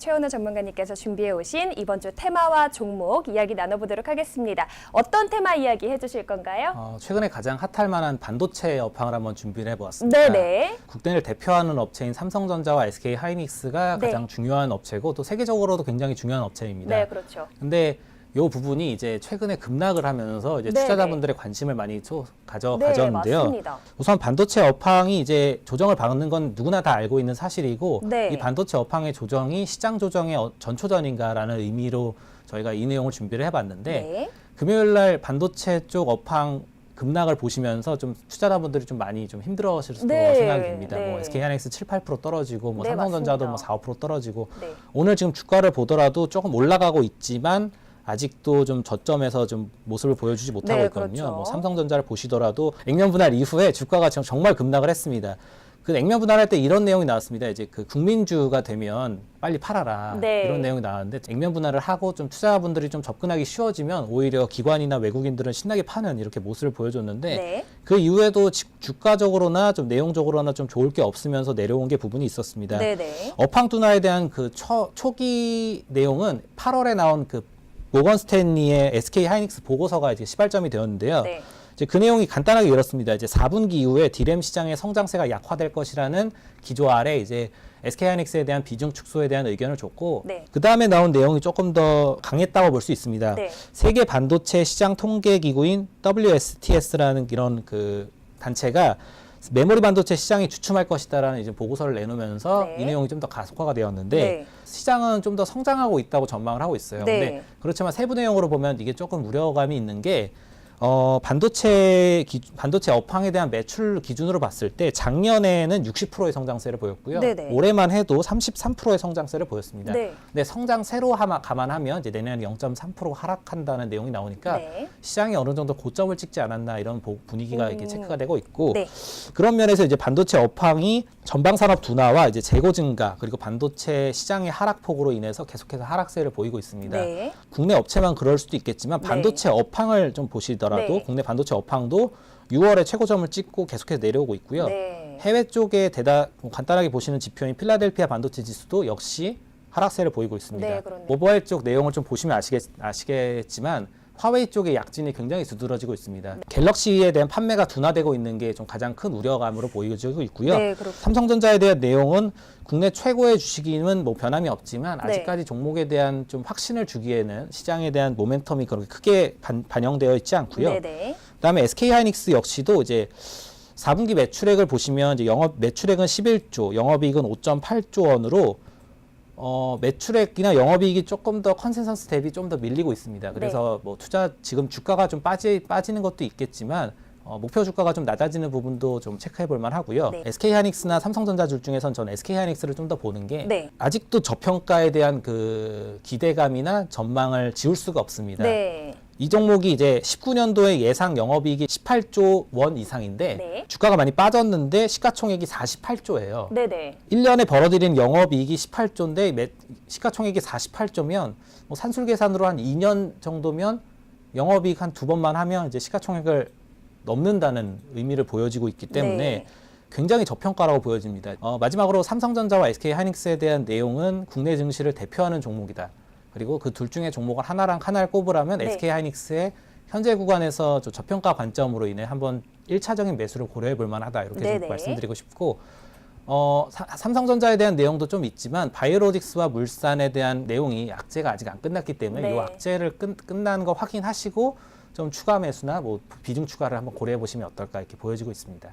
최은우 전문가님께서 준비해 오신 이번 주 테마와 종목 이야기 나눠보도록 하겠습니다. 어떤 테마 이야기 해주실 건가요? 최근에 가장 핫할 만한 반도체 업황을 한번 준비를 해보았습니다. 네네. 국내를 대표하는 업체인 삼성전자와 SK 하이닉스가 네. 가장 중요한 업체고 또 세계적으로도 굉장히 중요한 업체입니다. 네, 그렇죠. 근데 이 부분이 이제 최근에 급락을 하면서 이제 네네. 투자자분들의 관심을 많이 가졌는데요. 맞습니다. 우선 반도체 업황이 이제 조정을 받는 건 누구나 다 알고 있는 사실이고 네. 이 반도체 업황의 조정이 시장 조정의 전초전인가라는 의미로 저희가 이 내용을 준비를 해봤는데 네. 금요일 날 반도체 쪽 업황 급락을 보시면서 좀 투자자분들이 좀 많이 좀 힘들어하실 수도 네. 생각이 듭니다. 네. 뭐 SK 하이닉스 7, 8% 떨어지고 뭐 네, 삼성전자도 뭐 맞습니다. 4, 5% 떨어지고 네. 오늘 지금 주가를 보더라도 조금 올라가고 있지만 아직도 좀 저점에서 좀 모습을 보여주지 못하고 네, 있거든요. 그렇죠. 뭐 삼성전자를 보시더라도 액면 분할 이후에 주가가 지금 정말 급락을 했습니다. 그 액면 분할할 때 이런 내용이 나왔습니다. 이제 그 국민주가 되면 빨리 팔아라 네. 이런 내용이 나왔는데 액면 분할을 하고 좀 투자자분들이 좀 접근하기 쉬워지면 오히려 기관이나 외국인들은 신나게 파는 이렇게 모습을 보여줬는데 네. 그 이후에도 주가적으로나 좀 내용적으로나 좀 좋을 게 없으면서 내려온 게 부분이 있었습니다. 네네. 업황 둔화에 대한 그 초기 내용은 8월에 나온 그 모건 스탠리의 SK 하이닉스 보고서가 이제 시발점이 되었는데요. 네. 이제 그 내용이 간단하게 이렇습니다. 이제 4분기 이후에 디램 시장의 성장세가 약화될 것이라는 기조 아래 이제 SK 하이닉스에 대한 비중 축소에 대한 의견을 줬고 네. 그 다음에 나온 내용이 조금 더 강했다고 볼 수 있습니다. 네. 세계 반도체 시장 통계 기구인 WSTS라는 이런 그 단체가 메모리 반도체 시장이 주춤할 것이다라는 이제 보고서를 내놓으면서 네. 이 내용이 좀 더 가속화가 되었는데 네. 시장은 좀 더 성장하고 있다고 전망을 하고 있어요. 네. 근데 그렇지만 세부 내용으로 보면 이게 조금 우려감이 있는 게 반도체 업황에 대한 매출 기준으로 봤을 때 작년에는 60%의 성장세를 보였고요. 네네. 올해만 해도 33%의 성장세를 보였습니다. 네. 근데 성장세로 감안하면 이제 내년에 0.3% 하락한다는 내용이 나오니까 네. 시장이 어느 정도 고점을 찍지 않았나 이런 분위기가 이렇게 체크가 되고 있고 네. 그런 면에서 이제 반도체 업황이 전방 산업 둔화와 이제 재고 증가 그리고 반도체 시장의 하락폭으로 인해서 계속해서 하락세를 보이고 있습니다. 네. 국내 업체만 그럴 수도 있겠지만 반도체 업황을 좀 보시더라도 네. 국내 반도체 업황도 6월에 최고점을 찍고 계속해서 내려오고 있고요. 네. 해외 쪽에 간단하게 보시는 지표인 필라델피아 반도체 지수도 역시 하락세를 보이고 있습니다. 네, 그렇네요. 모바일 쪽 내용을 좀 보시면 아시겠지만 화웨이 쪽의 약진이 굉장히 두드러지고 있습니다. 네. 갤럭시에 대한 판매가 둔화되고 있는 게 좀 가장 큰 우려감으로 보여지고 있고요. 네, 그렇군요. 삼성전자에 대한 내용은 국내 최고의 주식임은 뭐 변함이 없지만 네. 아직까지 종목에 대한 좀 확신을 주기에는 시장에 대한 모멘텀이 그렇게 크게 반영되어 있지 않고요. 네네. 그다음에 SK 하이닉스 역시도 이제 4분기 매출액을 보시면 이제 영업 매출액은 11조, 영업이익은 5.8조 원으로 매출액이나 영업이익이 조금 더 컨센서스 대비 좀 더 밀리고 있습니다. 그래서 뭐 지금 주가가 좀 빠지는 것도 있겠지만 목표 주가가 좀 낮아지는 부분도 좀 체크해 볼 만하고요. 네. SK 하이닉스나 삼성전자 줄 중에선 저는 SK 하이닉스를 좀 더 보는 게 네. 아직도 저평가에 대한 그 기대감이나 전망을 지울 수가 없습니다. 네. 이 종목이 이제 19년도에 예상 영업이익이 18조 원 이상인데 네. 주가가 많이 빠졌는데 시가총액이 48조예요. 네네. 1년에 벌어들인 영업이익이 18조인데 시가총액이 48조면 뭐 산술 계산으로 한 2년 정도면 영업이익 한 2번만 하면 이제 시가총액을 넘는다는 의미를 보여지고 있기 때문에 네. 굉장히 저평가라고 보여집니다. 마지막으로 삼성전자와 SK 하이닉스에 대한 내용은 국내 증시를 대표하는 종목이다. 그리고 그 둘 중에 종목을 하나를 꼽으라면 네. SK 하이닉스의 현재 구간에서 저평가 관점으로 인해 한번 1차적인 매수를 고려해 볼 만하다. 이렇게 네네. 좀 말씀드리고 싶고 삼성전자에 대한 내용도 좀 있지만 바이오로직스와 물산에 대한 내용이 악재가 아직 안 끝났기 때문에 네. 이 악재를 끝나는 거 확인하시고 좀 추가 매수나 뭐 비중 추가를 한번 고려해 보시면 어떨까 이렇게 보여지고 있습니다.